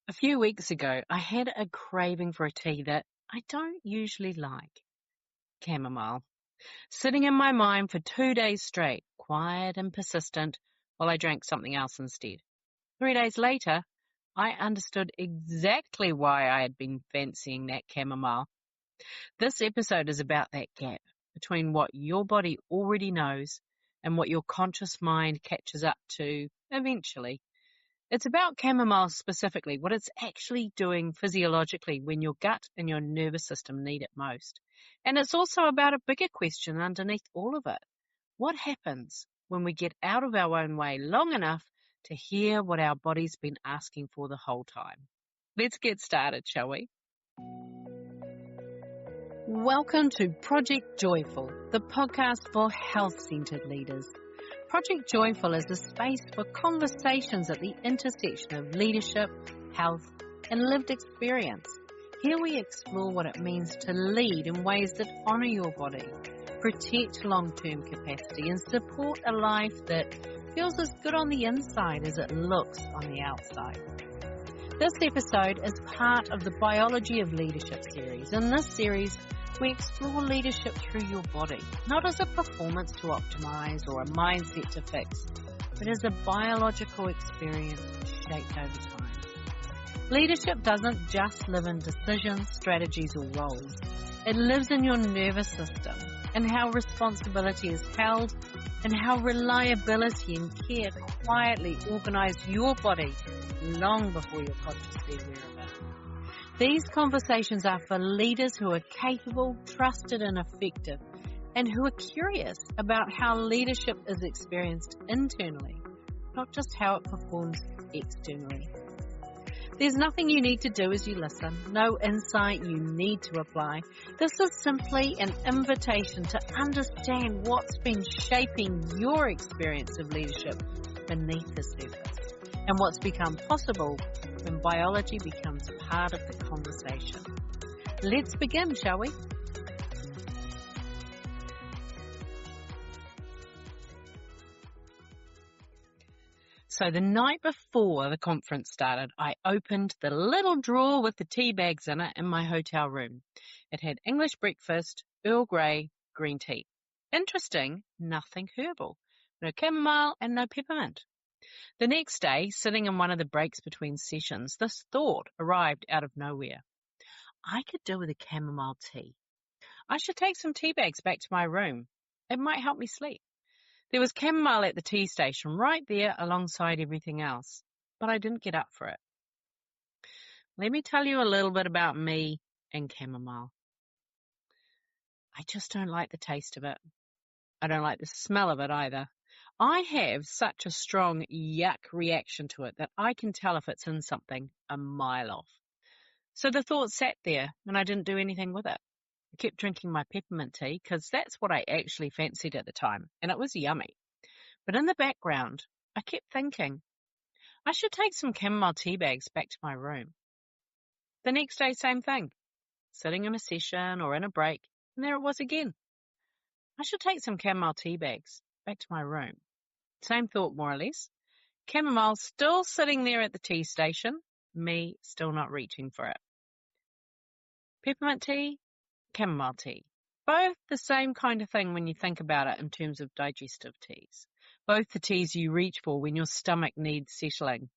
A few weeks ago, I had a craving for a tea that I don't usually like, chamomile, sitting in my mind for 2 days straight, quiet and persistent, while I drank something else instead. 3 days later, I understood exactly why I had been fancying that chamomile. This episode is about that gap between what your body already knows and what your conscious mind catches up to eventually. It's about chamomile specifically, what it's actually doing physiologically when your gut and your nervous system need it most. And it's also about a bigger question underneath all of it. What happens when we get out of our own way long enough to hear what our body's been asking for the whole time? Let's get started, shall we? Welcome to Project Joyful, the podcast for health-centered leaders. Project Joyful is a space for conversations at the intersection of leadership, health, and lived experience. Here we explore what it means to lead in ways that honour your body, protect long-term capacity, and support a life that feels as good on the inside as it looks on the outside. This episode is part of the Biology of Leadership series. In this series, we explore leadership through your body, not as a performance to optimize or a mindset to fix, but as a biological experience shaped over time. Leadership doesn't just live in decisions, strategies, or roles. It lives in your nervous system and how responsibility is held and how reliability and care quietly organize your body long before you're consciously aware of it. These conversations are for leaders who are capable, trusted, and effective, and who are curious about how leadership is experienced internally, not just how it performs externally. There's nothing you need to do as you listen, no insight you need to apply. This is simply an invitation to understand what's been shaping your experience of leadership beneath the surface, and what's become possible when biology becomes part of the conversation. Let's begin, shall we? So the night before the conference started, I opened the little drawer with the tea bags in it in my hotel room. It had English breakfast, Earl Grey, green tea. Interesting, nothing herbal. No chamomile and no peppermint. The next day, sitting in one of the breaks between sessions, this thought arrived out of nowhere. I could do with a chamomile tea. I should take some tea bags back to my room. It might help me sleep. There was chamomile at the tea station right there alongside everything else, but I didn't get up for it. Let me tell you a little bit about me and chamomile. I just don't like the taste of it. I don't like the smell of it either. I have such a strong yuck reaction to it that I can tell if it's in something a mile off. So the thought sat there and I didn't do anything with it. I kept drinking my peppermint tea because that's what I actually fancied at the time, and it was yummy. But in the background, I kept thinking, I should take some chamomile tea bags back to my room. The next day, same thing. Sitting in a session or in a break, and there it was again. I should take some chamomile tea bags back to my room. Same thought, more or less. Chamomile still sitting there at the tea station, me still not reaching for it. Peppermint tea, chamomile tea. Both the same kind of thing when you think about it in terms of digestive teas. Both the teas you reach for when your stomach needs settling.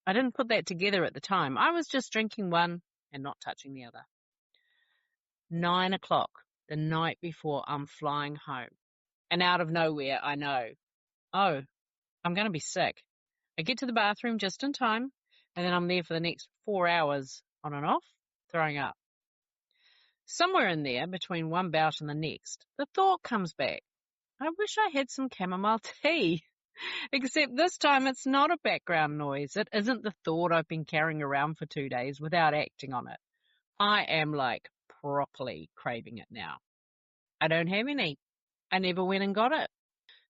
I didn't put that together at the time. I was just drinking one and not touching the other. 9 o'clock, the night before I'm flying home. And out of nowhere, I know, oh, I'm going to be sick. I get to the bathroom just in time, and then I'm there for the next 4 hours on and off, throwing up. Somewhere in there, between one bout and the next, the thought comes back. I wish I had some chamomile tea. Except this time it's not a background noise. It isn't the thought I've been carrying around for 2 days without acting on it. I am properly craving it now. I don't have any. I never went and got it.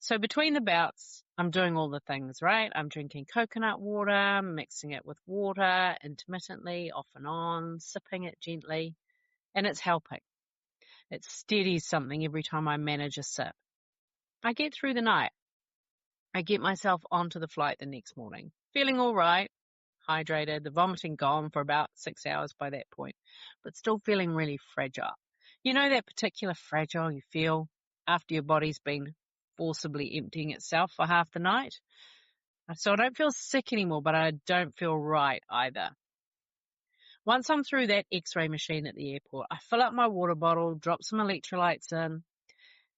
So between the bouts, I'm doing all the things, right? I'm drinking coconut water, mixing it with water intermittently, off and on, sipping it gently, and it's helping. It steadies something every time I manage a sip. I get through the night. I get myself onto the flight the next morning, feeling all right, hydrated, the vomiting gone for about 6 hours by that point, but still feeling really fragile. You know that particular fragile you feel after your body's been forcibly emptying itself for half the night? So I don't feel sick anymore, but I don't feel right either. Once I'm through that x-ray machine at the airport, I fill up my water bottle, drop some electrolytes in,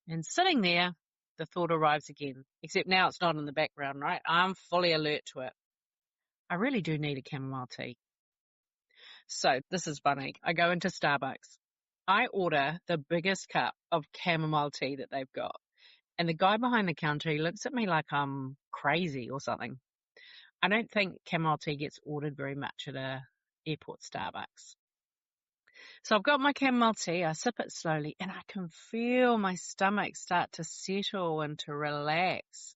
and sitting there, the thought arrives again. Except now it's not in the background, right? I'm fully alert to it. I really do need a chamomile tea. So this is funny. I go into Starbucks. I order the biggest cup of chamomile tea that they've got. And the guy behind the counter, he looks at me like I'm crazy or something. I don't think chamomile tea gets ordered very much at a airport Starbucks. So I've got my chamomile tea, I sip it slowly, and I can feel my stomach start to settle and to relax.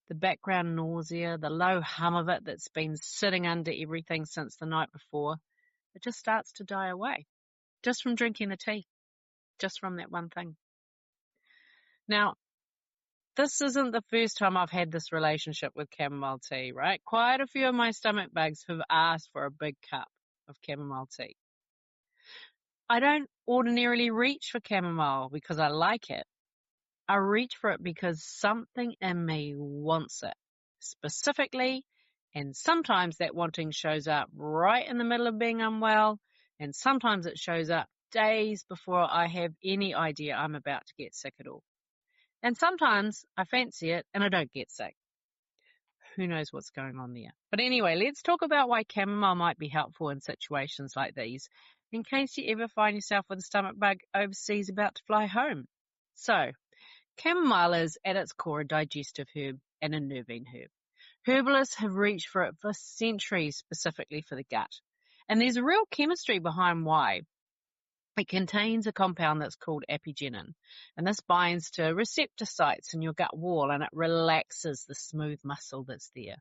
The background nausea, the low hum of it that's been sitting under everything since the night before, it just starts to die away. Just from drinking the tea. Just from that one thing. Now, this isn't the first time I've had this relationship with chamomile tea, right? Quite a few of my stomach bugs have asked for a big cup of chamomile tea. I don't ordinarily reach for chamomile because I like it. I reach for it because something in me wants it specifically, and sometimes that wanting shows up right in the middle of being unwell, and sometimes it shows up days before I have any idea I'm about to get sick at all. And sometimes I fancy it and I don't get sick. Who knows what's going on there? But anyway, let's talk about why chamomile might be helpful in situations like these, in case you ever find yourself with a stomach bug overseas about to fly home. So, chamomile is at its core a digestive herb and a nervine herb. Herbalists have reached for it for centuries, specifically for the gut. And there's a real chemistry behind why. It contains a compound that's called apigenin, and this binds to receptor sites in your gut wall, and it relaxes the smooth muscle that's there.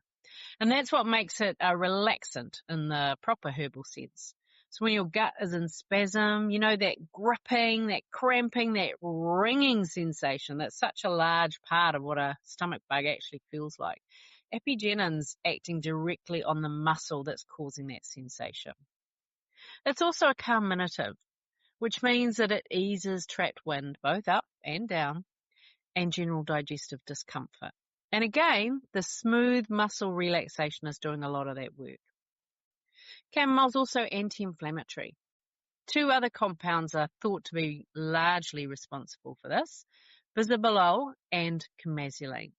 And that's what makes it a relaxant in the proper herbal sense. So when your gut is in spasm, you know, that gripping, that cramping, that ringing sensation, that's such a large part of what a stomach bug actually feels like. Apigenin's acting directly on the muscle that's causing that sensation. It's also a carminative, which means that it eases trapped wind, both up and down, and general digestive discomfort. And again, the smooth muscle relaxation is doing a lot of that work. Chamomile is also anti-inflammatory. Two other compounds are thought to be largely responsible for this, bisabolol and chamomile.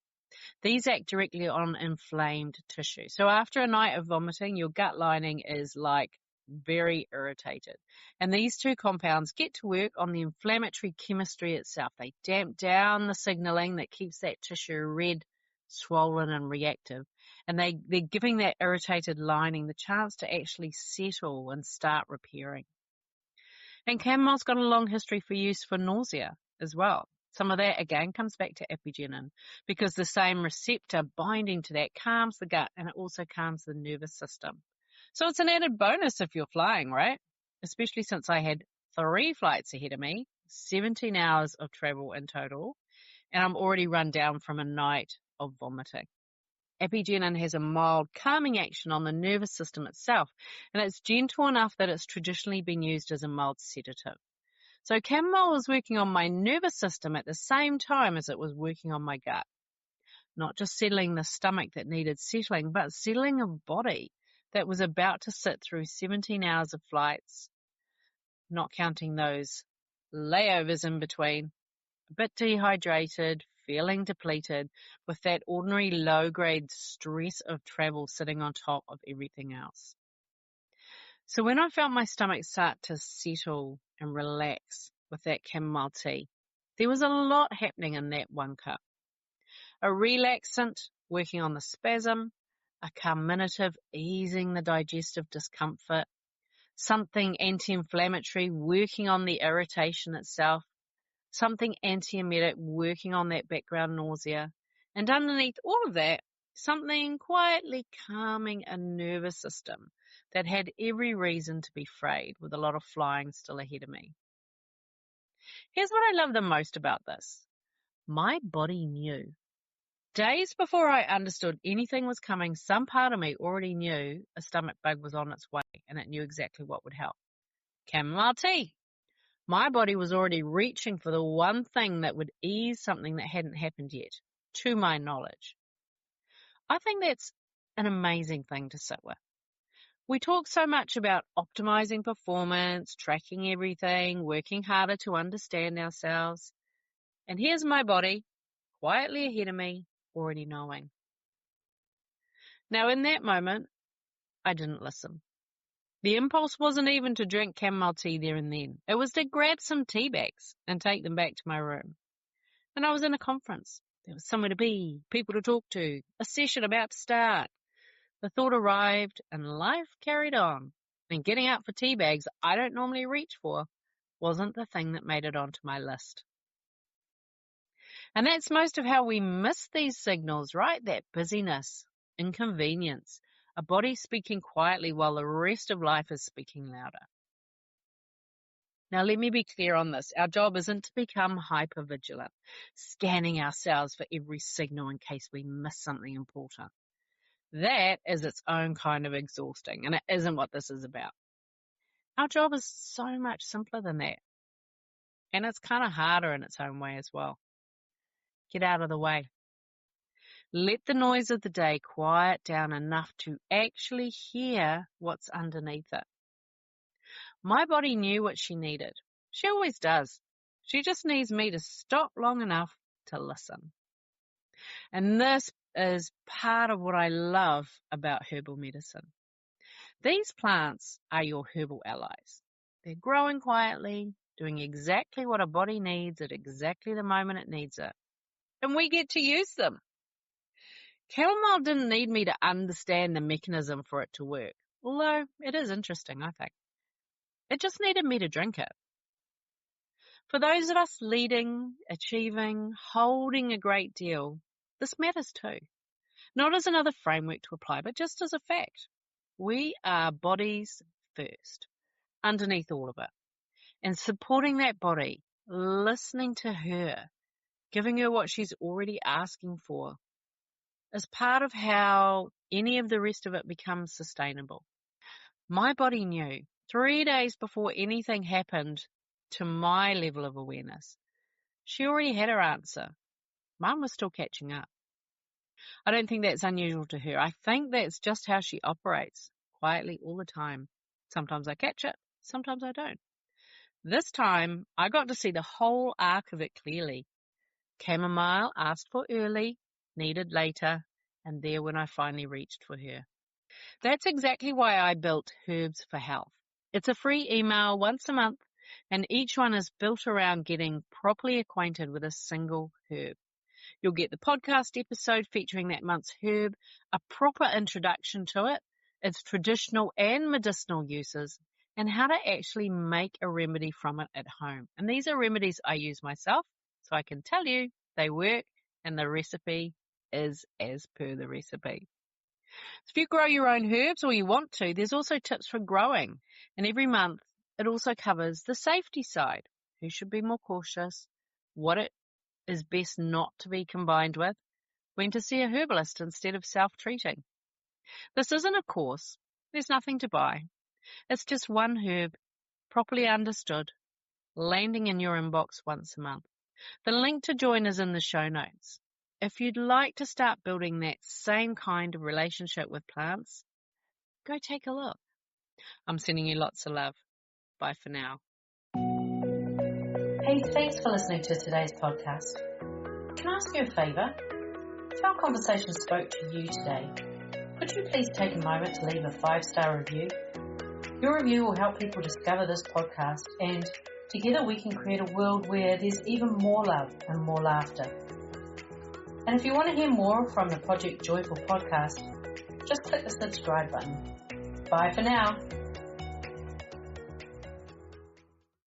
These act directly on inflamed tissue. So after a night of vomiting, your gut lining is like very irritated. And these two compounds get to work on the inflammatory chemistry itself. They damp down the signaling that keeps that tissue red, swollen and reactive. And they're giving that irritated lining the chance to actually settle and start repairing. And chamomile's got a long history for use for nausea as well. Some of that, again, comes back to apigenin because the same receptor binding to that calms the gut and it also calms the nervous system. So it's an added bonus if you're flying, right? Especially since I had 3 flights ahead of me, 17 hours of travel in total, and I'm already run down from a night of vomiting. Apigenin has a mild calming action on the nervous system itself, and it's gentle enough that it's traditionally been used as a mild sedative. So chamomile was working on my nervous system at the same time as it was working on my gut. Not just settling the stomach that needed settling, but settling a body that was about to sit through 17 hours of flights, not counting those layovers in between, a bit dehydrated, feeling depleted, with that ordinary low-grade stress of travel sitting on top of everything else. So when I felt my stomach start to settle and relax with that chamomile tea, there was a lot happening in that 1 cup. A relaxant working on the spasm, a carminative easing the digestive discomfort, something anti-inflammatory working on the irritation itself, something antiemetic working on that background nausea, and underneath all of that, something quietly calming a nervous system that had every reason to be frayed with a lot of flying still ahead of me. Here's what I love the most about this. My body knew. Days before I understood anything was coming, some part of me already knew a stomach bug was on its way, and it knew exactly what would help. Chamomile tea. My body was already reaching for the one thing that would ease something that hadn't happened yet, to my knowledge. I think that's an amazing thing to sit with. We talk so much about optimizing performance, tracking everything, working harder to understand ourselves. And here's my body, quietly ahead of me, already knowing. Now, in that moment, I didn't listen. The impulse wasn't even to drink chamomile tea there and then. It was to grab some tea bags and take them back to my room. And I was in a conference. There was somewhere to be, people to talk to, a session about to start. The thought arrived and life carried on. And getting out for tea bags I don't normally reach for wasn't the thing that made it onto my list. And that's most of how we miss these signals, right? That busyness, inconvenience, a body speaking quietly while the rest of life is speaking louder. Now, let me be clear on this. Our job isn't to become hypervigilant, scanning ourselves for every signal in case we miss something important. That is its own kind of exhausting, and it isn't what this is about. Our job is so much simpler than that. And it's kind of harder in its own way as well. Get out of the way. Let the noise of the day quiet down enough to actually hear what's underneath it. My body knew what she needed. She always does. She just needs me to stop long enough to listen. And this is part of what I love about herbal medicine. These plants are your herbal allies. They're growing quietly, doing exactly what a body needs at exactly the moment it needs it. And we get to use them. Chamomile didn't need me to understand the mechanism for it to work, although it is interesting, I think. It just needed me to drink it. For those of us leading, achieving, holding a great deal, this matters too. Not as another framework to apply, but just as a fact. We are bodies first, underneath all of it. And supporting that body, listening to her, giving her what she's already asking for, is part of how any of the rest of it becomes sustainable. My body knew 3 days before anything happened to my level of awareness. She already had her answer. Mine was still catching up. I don't think that's unusual to her. I think that's just how she operates, quietly all the time. Sometimes I catch it, sometimes I don't. This time, I got to see the whole arc of it clearly. Chamomile asked for early, needed later, and there when I finally reached for her. That's exactly why I built Herbs for Health. It's a free email once a month, and each one is built around getting properly acquainted with a single herb. You'll get the podcast episode featuring that month's herb, a proper introduction to it, its traditional and medicinal uses, and how to actually make a remedy from it at home. And these are remedies I use myself, so I can tell you they work and the recipe is as per the recipe. So if you grow your own herbs or you want to, there's also tips for growing. And every month, it also covers the safety side. Who should be more cautious? What it is best not to be combined with? When to see a herbalist instead of self-treating? This isn't a course. There's nothing to buy. It's just one herb, properly understood, landing in your inbox once a month. The link to join is in the show notes. If you'd like to start building that same kind of relationship with plants, go take a look. I'm sending you lots of love. Bye for now. Hey, thanks for listening to today's podcast. Can I ask you a favour? If our conversation spoke to you today, could you please take a moment to leave a 5-star review? Your review will help people discover this podcast, and together we can create a world where there's even more love and more laughter. And if you want to hear more from the Project Joyful podcast, just click the subscribe button. Bye for now.